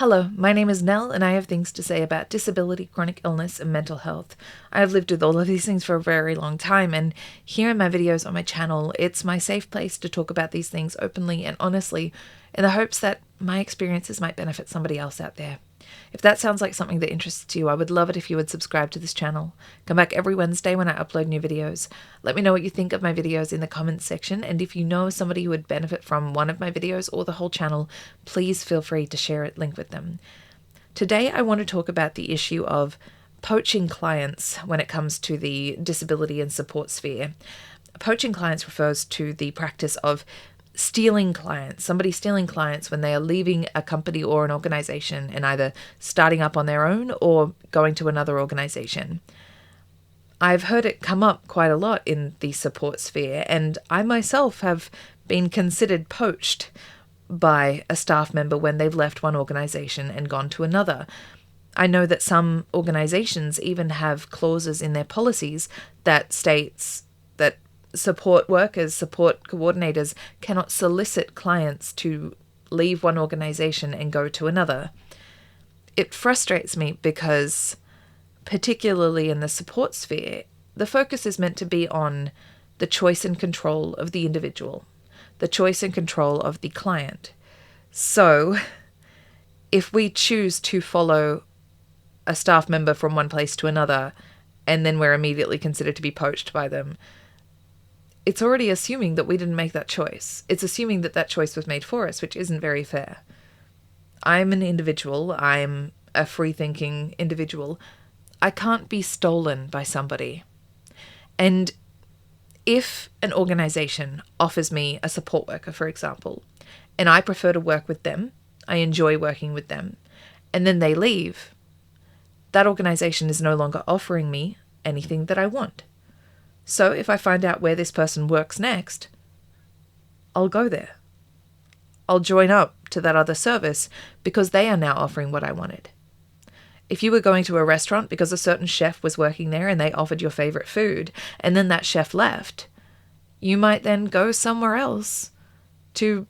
Hello, my name is Nell, and I have things to say about disability, chronic illness, and mental health. I have lived with all of these things for a very long time, and here in my videos on my channel, it's my safe place to talk about these things openly and honestly, in the hopes that my experiences might benefit somebody else out there. If that sounds like something that interests you, I would love it if you would subscribe to this channel. Come back every Wednesday when I upload new videos. Let me know what you think of my videos in the comments section, and if you know somebody who would benefit from one of my videos or the whole channel, please feel free to share a link with them. Today I want to talk about the issue of poaching clients when it comes to the disability and support sphere. Poaching clients refers to the practice of stealing clients, somebody stealing clients when they are leaving a company or an organization and either starting up on their own or going to another organization. I've heard it come up quite a lot in the support sphere, and I myself have been considered poached by a staff member when they've left one organization and gone to another. I know that some organizations even have clauses in their policies that states that support workers, support coordinators cannot solicit clients to leave one organization and go to another. It frustrates me because, particularly in the support sphere, the focus is meant to be on the choice and control of the individual, the choice and control of the client. So, if we choose to follow a staff member from one place to another, and then we're immediately considered to be poached by them, it's already assuming that we didn't make that choice. It's assuming that that choice was made for us, which isn't very fair. I'm an individual. I'm a free-thinking individual. I can't be stolen by somebody. And if an organization offers me a support worker, for example, and I prefer to work with them, I enjoy working with them, and then they leave, that organization is no longer offering me anything that I want. So if I find out where this person works next, I'll go there. I'll join up to that other service because they are now offering what I wanted. If you were going to a restaurant because a certain chef was working there and they offered your favorite food, and then that chef left, you might then go somewhere else to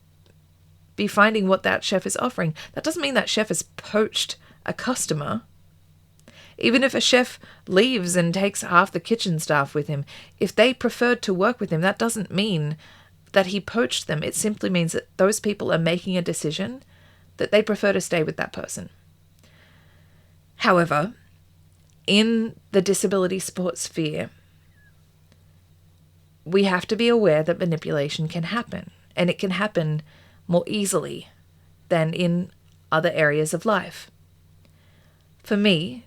be finding what that chef is offering. That doesn't mean that chef has poached a customer. Even if a chef leaves and takes half the kitchen staff with him, if they preferred to work with him, that doesn't mean that he poached them. It simply means that those people are making a decision that they prefer to stay with that person. However, in the disability support sphere, we have to be aware that manipulation can happen, and it can happen more easily than in other areas of life. For me,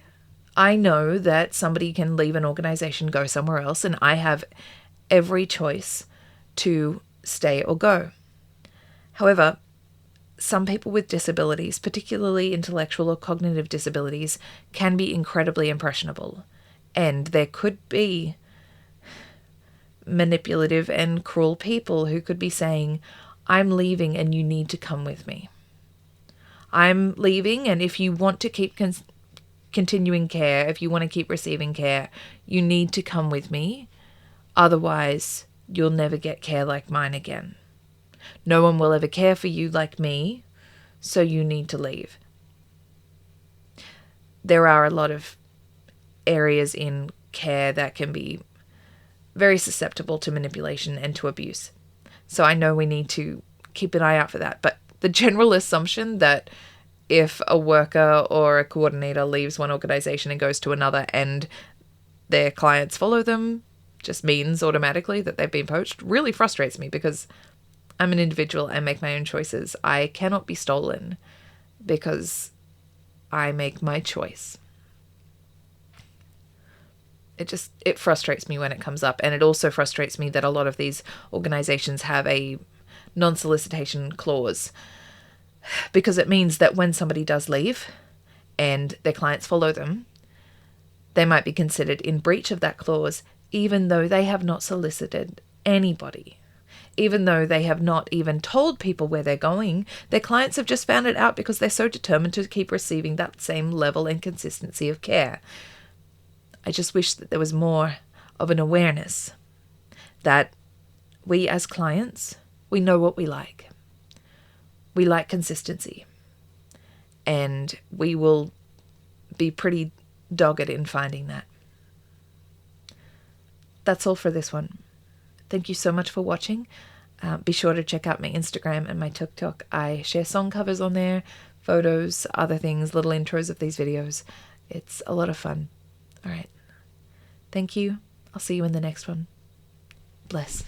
I know that somebody can leave an organization, go somewhere else, and I have every choice to stay or go. However, some people with disabilities, particularly intellectual or cognitive disabilities, can be incredibly impressionable, and there could be manipulative and cruel people who could be saying, I'm leaving and you need to come with me. I'm leaving, and if you want to keep continuing care, if you want to keep receiving care, you need to come with me. Otherwise, you'll never get care like mine again. No one will ever care for you like me, so you need to leave. There are a lot of areas in care that can be very susceptible to manipulation and to abuse. So I know we need to keep an eye out for that. But the general assumption that if a worker or a coordinator leaves one organization and goes to another and their clients follow them just means automatically that they've been poached really frustrates me, because I'm an individual. I make my own choices. I cannot be stolen because I make my choice. It frustrates me when it comes up, and it also frustrates me that a lot of these organizations have a non-solicitation clause, because it means that when somebody does leave and their clients follow them, they might be considered in breach of that clause, even though they have not solicited anybody, even though they have not even told people where they're going. Their clients have just found it out because they're so determined to keep receiving that same level and consistency of care. I just wish that there was more of an awareness that we as clients, we know what we like. We like consistency. and we will be pretty dogged in finding that. That's all for this one. Thank you so much for watching. Be sure to check out my Instagram and my TikTok. I share song covers on there, photos, other things, little intros of these videos. It's a lot of fun. All right. Thank you. I'll see you in the next one. Bless.